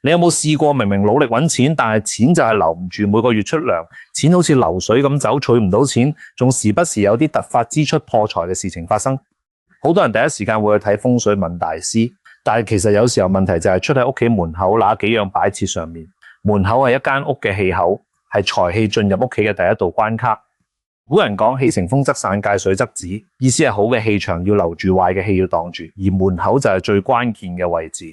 你有冇試過明明努力揾錢，但係錢就係留唔住，每個月出糧，錢好似流水咁走，儲唔到錢，仲時不時有啲突發支出破財嘅事情發生。好多人第一時間會去睇風水問大師，但係其實有時候問題就係出喺屋企門口那幾樣擺設上面。門口係一間屋嘅氣口，係財氣進入屋企嘅第一道關卡。古人講氣成風則散，界水則止，意思係好嘅氣場要留住，壞嘅氣要擋住，而門口就係最關鍵嘅位置。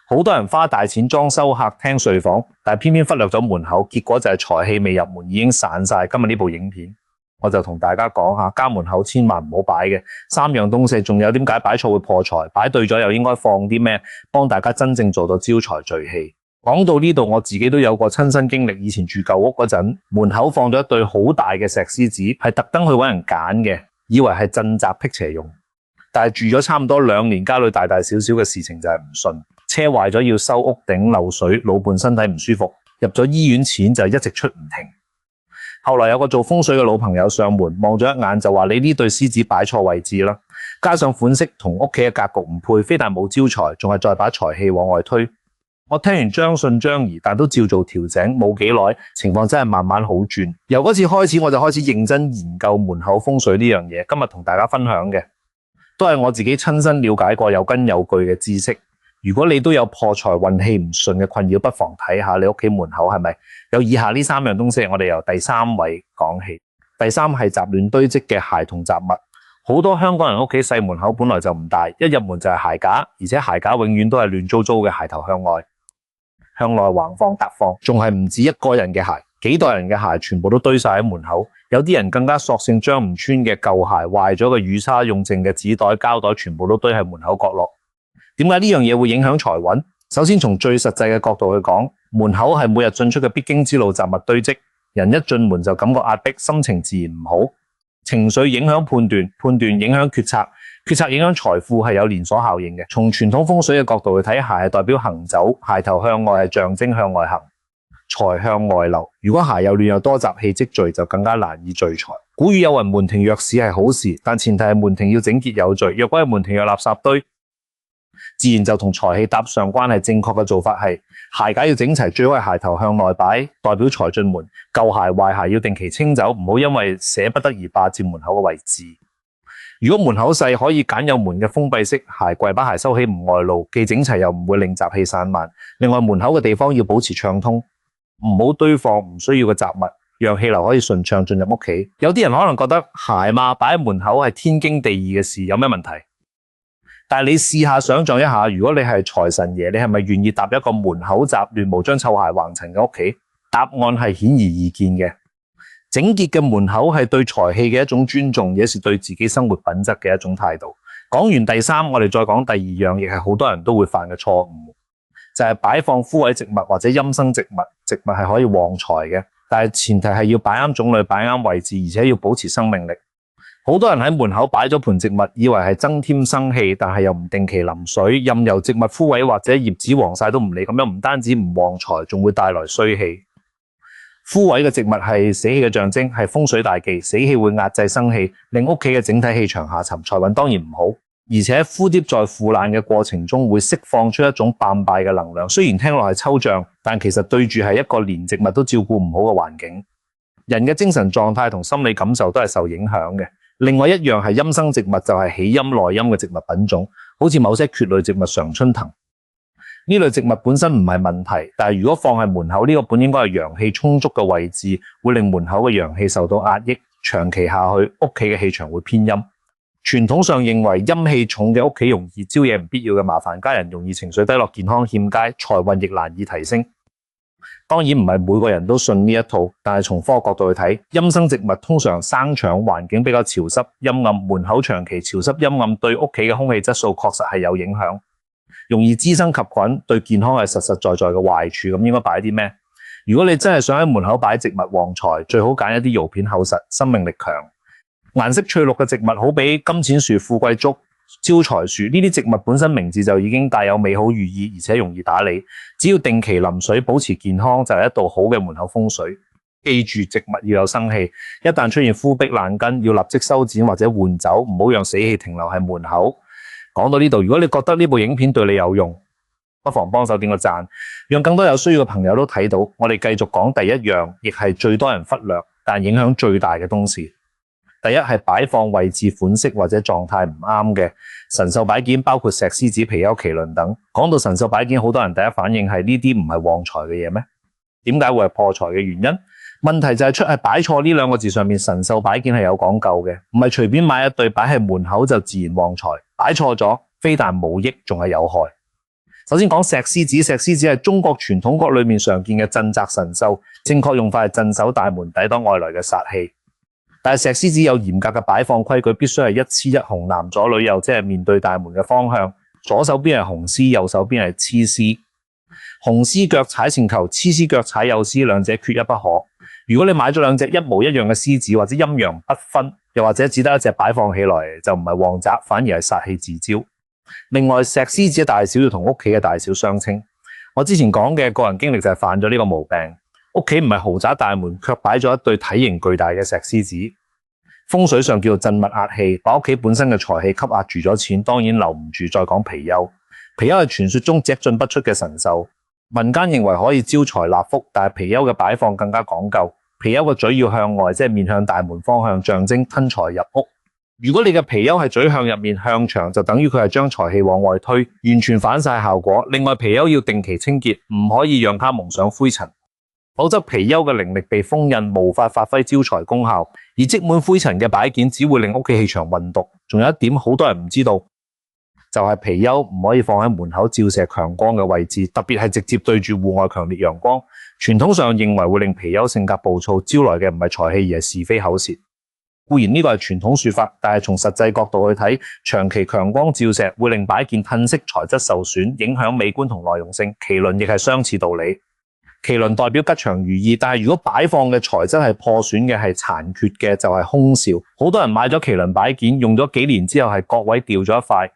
好多人花大錢裝修客廳睡房，但係偏偏忽略咗門口，結果就係財氣未入門已經散晒。今日呢部影片我就同大家講下家門口千萬唔好擺嘅3樣東西，仲有點解擺錯會破財，擺對咗又應該放啲咩，幫大家真正做到招財聚氣。講到呢度，我自己都有個親身經歷。以前住舊屋嗰陣，門口放咗一對好大嘅石獅子，係特登去揾人揀嘅，以為係鎮宅辟邪用。但係住咗差唔多2年，家裏大大小小嘅事情就係唔順。車壞咗要修屋頂漏水，老伴身體唔舒服，入咗醫院錢就一直出唔停。後來有個做風水嘅老朋友上門望咗一眼就話：你呢對獅子擺錯位置啦，加上款式同屋企嘅格局唔配，非但冇招財，仲係再把財氣往外推。我聽完將信將疑，但都照做調整，冇幾耐情況真係慢慢好轉。由嗰次開始我就開始認真研究門口風水呢樣嘢。今日同大家分享嘅都係我自己親身了解過有根有據嘅知識。如果你都有破財運氣唔順嘅困擾，不妨睇下你屋企門口係咪有以下呢3樣東西。我哋由第3位講起。第3係雜亂堆積嘅鞋同雜物。好多香港人屋企細門口本來就唔大，一入門就係鞋架，而且鞋架永遠都係亂糟糟嘅，鞋頭向外，向內橫放搭放，仲係唔止一個人嘅鞋，幾代人嘅鞋全部都堆晒喺門口。有啲人更加索性將唔穿嘅舊鞋、壞咗嘅雨刷、用剩嘅紙袋、膠袋全部都堆喺門口角落。點解呢樣嘢會影響財運？首先從最實際嘅角度去講，門口係每日進出嘅必經之路，雜物堆積，人一進門就感覺壓迫，心情自然唔好，情緒影響判斷，判斷影響決策，決策影響財富，係有連鎖效應嘅。從傳統風水嘅角度去睇，鞋係代表行走，鞋頭向外係象徵向外行，財向外流。如果鞋又亂又多雜氣積聚，就更加難以聚財。古語有云：門庭若市係好事，但前提係門庭要整潔有序。若果係門庭有垃圾堆，自然就同財氣搭上關係。正確嘅做法係鞋架要整齊，最好係鞋頭向內擺，代表財進門。舊鞋壞鞋要定期清走，唔好因為捨不得而霸佔門口嘅位置。如果門口細，可以揀有門嘅封閉式鞋櫃，把鞋收起唔外露，既整齊又唔會令雜氣散漫。另外門口嘅地方要保持暢通，唔好堆放唔需要嘅雜物，讓氣流可以順暢進入屋企。有啲人可能覺得鞋嘛，擺喺門口係天經地義嘅事，有咩問題？但係你試下想象一下，如果你係財神爺，你係咪願意搭一個門口雜亂無章、臭鞋橫陳嘅屋企？答案係顯而易見嘅。整潔嘅門口係對財氣嘅一種尊重，也是對自己生活品質嘅一種態度。講完第3，我哋再講第2樣，亦係好多人都會犯嘅錯誤，就係擺放枯萎植物或者陰生植物。植物係可以旺財嘅，但係前提係要擺啱種類、擺啱位置，而且要保持生命力。好多人喺門口擺咗盆植物，以為係增添生氣，但係又唔定期淋水，任由植物枯萎或者葉子黃晒都唔理，咁樣唔單止唔旺財，仲會帶來衰氣。枯萎嘅植物係死氣嘅象徵，係風水大忌。死氣會壓制生氣，令屋企嘅整體氣場下沉，財運當然唔好。而且枯葉在腐爛嘅過程中會釋放出一種敗壞嘅能量，雖然聽落係抽象，但其實對住係一個連植物都照顧唔好嘅環境。人嘅精神狀態同心理感受都係受影響嘅。另外一樣係陰生植物，就係喜陰內陰嘅植物品種，好似某些蕨類植物常春藤。呢類植物本身唔係問題，但係如果放喺門口，呢個本應該係陽氣充足嘅位置，會令門口嘅陽氣受到壓抑，長期下去，屋企嘅氣場會偏陰。傳統上認為陰氣重嘅屋企容易招惹唔必要嘅麻煩，家人容易情緒低落，健康欠佳，財運亦難以提升。當然唔係每個人都信呢一套，但係從科學角度去睇，陰生植物通常生長環境比較潮濕陰暗，門口長期潮濕陰暗對屋企嘅空氣質素確實係有影響，容易滋生及菌，對健康係實實在在嘅壞處。咁應該擺啲咩？如果你真係想喺門口擺植物旺財，最好揀一啲窯片厚實、生命力強、顏色翠綠嘅植物，好比金錢樹、富貴竹、招財樹。呢啲植物本身名字就已經帶有美好寓意，而且容易打理。只要定期淋水，保持健康，就係一道好嘅門口風水。記住，植物要有生氣，一旦出現枯斃爛根，要立即修剪或者換走，唔好讓死氣停留喺門口。講到呢度，如果你覺得呢部影片對你有用，不妨幫手點個讚，讓更多有需要嘅朋友都睇到。我哋繼續講第一樣，亦係最多人忽略但影響最大嘅東西。第一係擺放位置、款式或者狀態唔啱嘅神獸擺件，包括石獅子、貔貅、麒麟等。講到神獸擺件，好多人第一反應係呢啲唔係旺財嘅嘢咩？點解會係破財嘅原因？問題就係出喺擺錯呢兩個字上面。神獸擺件係有講究嘅，唔係隨便買一對擺喺門口就自然旺財。擺錯咗，非但冇益，仲係有害。首先講石獅子，石獅子係中國傳統國裏面常見嘅鎮宅神獸，正確用法係鎮守大門，抵擋外來嘅煞氣。但係石獅子有嚴格嘅擺放規矩，必須係一雌一雄，男左女右，即係面對大門嘅方向。左手邊係雄獅，右手邊係雌獅。雄獅腳踩線球，雌獅腳踩幼獅，兩者缺一不可。如果你買咗兩隻一模一樣嘅獅子，或者陰陽不分，又或者只得一隻擺放起來，就唔係旺宅，反而係煞氣自招。另外，石獅子嘅大小要同屋企嘅大小相稱。我之前講嘅個人經歷就係犯咗呢個毛病。屋企唔係豪宅大門，卻擺咗一對體型巨大嘅石獅子。風水上叫做鎮物壓氣，把屋企本身嘅財氣吸壓住咗錢，當然留唔住。再講貔貅，貔貅係傳說中隻進不出嘅神獸，民間認為可以招財納福，但係貔貅嘅擺放更加講究。貔貅個嘴要向外，即係面向大門方向，象徵吞財入屋。如果你嘅貔貅係嘴向入面向牆，就等於佢係將財氣往外推，完全反晒效果。另外，貔貅要定期清潔，唔可以讓它蒙上灰塵。否則貔貅嘅靈力被封印，無法發揮招財功效，而積滿灰塵嘅擺件只會令屋企氣場混濁。仲有一點好多人唔知道，就係貔貅唔可以放喺門口照射強光嘅位置，特別係直接對住戶外強烈陽光。傳統上認為會令貔貅性格暴躁，招來嘅唔係財氣，而係是非口舌。固然呢個係傳統說法，但係從實際角度去睇，長期強光照射會令擺件褪色、材質受損，影響美觀同耐用性。麒麟亦係相似道理。麒麟代表吉祥如意，但係如果擺放嘅材質係破損嘅、係殘缺嘅，就係凶兆。好多人買咗麒麟擺件，用咗幾年之後係各位掉咗一塊，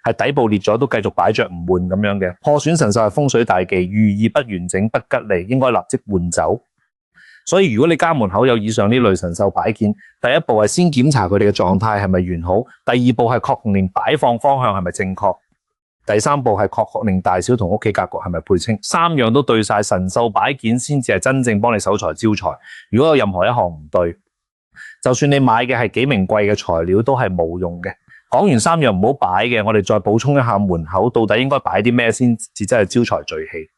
係底部裂咗都繼續擺着唔換咁樣嘅。破損神獸係風水大忌，寓意不完整、不吉利，應該立即換走。所以如果你家門口有以上呢類神獸擺件，第一步係先檢查佢哋嘅狀態係咪完好，第二步係確認擺放方向係咪正確，第三步係確認大小同屋企格局係咪配稱。三樣都對晒，神獸擺件先至係真正幫你守財招財。如果有任何一項唔對，就算你買嘅係幾名貴嘅材料都係冇用嘅。講完三樣唔好擺嘅，我哋再補充一下門口到底應該擺啲咩先至真係招財聚氣。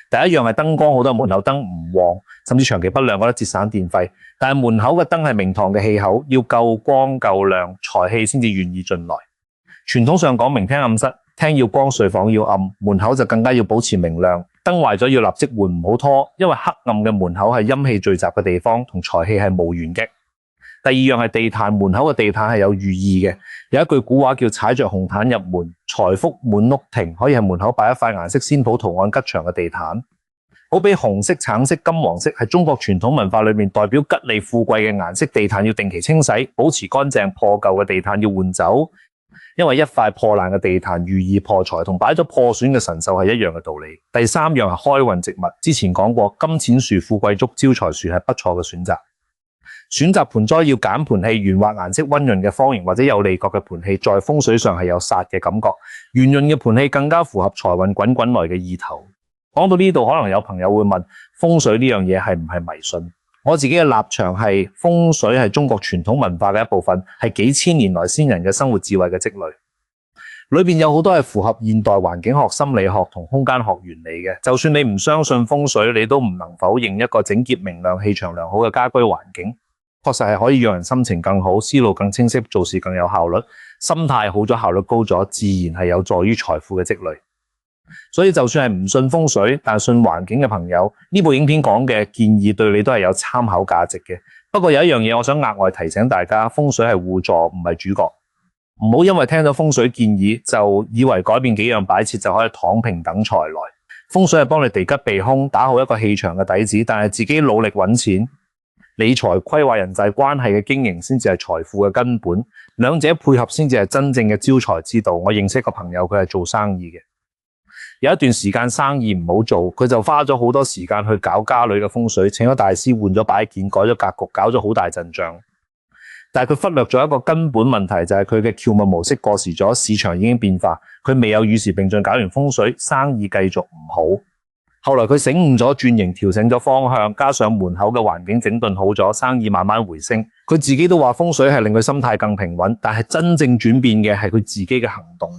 第一樣係燈光，好多門口燈唔旺，甚至長期不亮，覺得節省電費。但係門口嘅燈係明堂嘅氣口，要夠光夠亮，財氣先至願意進來。傳統上講明廳暗室，廳要光，睡房要暗，門口就更加要保持明亮。燈壞咗要立即換，唔好拖，因為黑暗嘅門口係陰氣聚集嘅地方，同財氣係無緣嘅。第二樣係地毯，門口嘅地毯係有寓意嘅。有一句古話叫踩着紅毯入門，財福滿屋庭，可以喺門口擺一塊顏色鮮普圖案吉祥嘅地毯。好比紅色、橙色、金黃色係中國傳統文化裏面代表吉利富貴嘅顏色，地毯要定期清洗，保持乾淨。破舊嘅地毯要換走，因為一塊破爛嘅地毯寓意破財，同擺咗破損嘅神獸係一樣嘅道理。第三樣係開運植物，之前講過，金錢樹、富貴竹、招財樹係不錯嘅選擇。選擇盆栽要揀盆器圓滑、顏色溫潤嘅方形或者有利角嘅盆器，在風水上係有煞嘅感覺。圓潤嘅盆器更加符合財運滾滾來嘅意頭。講到呢度，可能有朋友會問，風水呢樣嘢係唔係迷信？我自己嘅立場係，風水係中國傳統文化嘅一部分，係幾千年來先人嘅生活智慧嘅積累。裏面有好多係符合現代環境學、心理學同空間學原理嘅。就算你唔相信風水，你都唔能否認一個整潔明亮、氣場良好嘅家居環境確實係可以讓人心情更好、思路更清晰、做事更有效率。心態好咗，效率高咗，自然係有助於財富嘅積累。所以就算係唔信風水，但係信環境嘅朋友，呢部影片講嘅建議對你都係有參考價值嘅。不過有一樣嘢我想額外提醒大家，風水係互助，唔係主角。唔好因為聽咗風水建議就以為改變幾樣擺設就可以躺平等財來。風水係幫你地吉避凶，打好一個氣場嘅底子，但係自己努力揾錢、理財、規劃人際關係嘅經營先至係財富嘅根本，兩者配合先至係真正嘅招財之道。我認識一個朋友，佢係做生意嘅，有一段時間生意唔好做，佢就花咗好多時間去搞家裏嘅風水，請咗大師換咗擺件，改咗格局，搞咗好大陣仗。但係佢忽略咗一個根本問題，就係佢嘅轎物模式過時咗，市場已經變化，佢未有與時並進搞完風水，生意繼續唔好。後來佢醒悟咗，轉型調整咗方向，加上門口嘅環境整頓好咗，生意慢慢回升。佢自己都話風水係令佢心態更平穩，但係真正轉變嘅係佢自己嘅行動。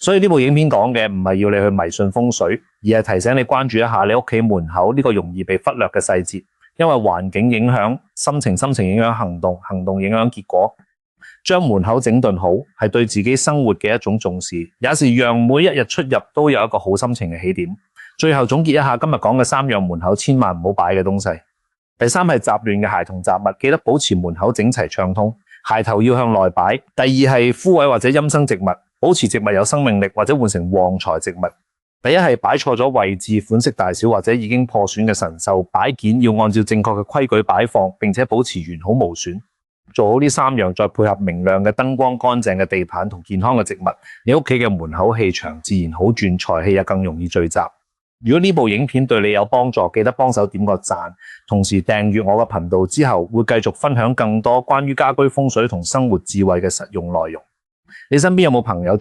所以呢部影片講嘅唔係要你去迷信風水，而係提醒你關注一下你屋企門口呢個容易被忽略嘅細節，因為環境影響心情，心情影響行動，行動影響結果。將門口整頓好係對自己生活嘅一種重視，也是讓每一日出入都有一個好心情嘅起點。最後總結一下今日講嘅3樣門口千萬唔好擺嘅東西。第3係雜亂嘅鞋同雜物，記得保持門口整齊暢通，鞋頭要向內擺。第2係枯萎或者陰生植物，保持植物有生命力或者換成旺財植物。第1係擺錯咗位置、款式大小或者已經破損嘅神獸擺件，要按照正確嘅規矩擺放，並且保持完好無損。做好呢3樣，再配合明亮嘅燈光、乾淨嘅地板同健康嘅植物，你屋企嘅門口氣場自然好轉，財氣又更容易聚集。如果呢部影片對你有幫助，記得幫手點個讚，同時訂閱我嘅頻道，之後會繼續分享更多關於家居風水同生活智慧嘅實用內容。你身邊有冇朋友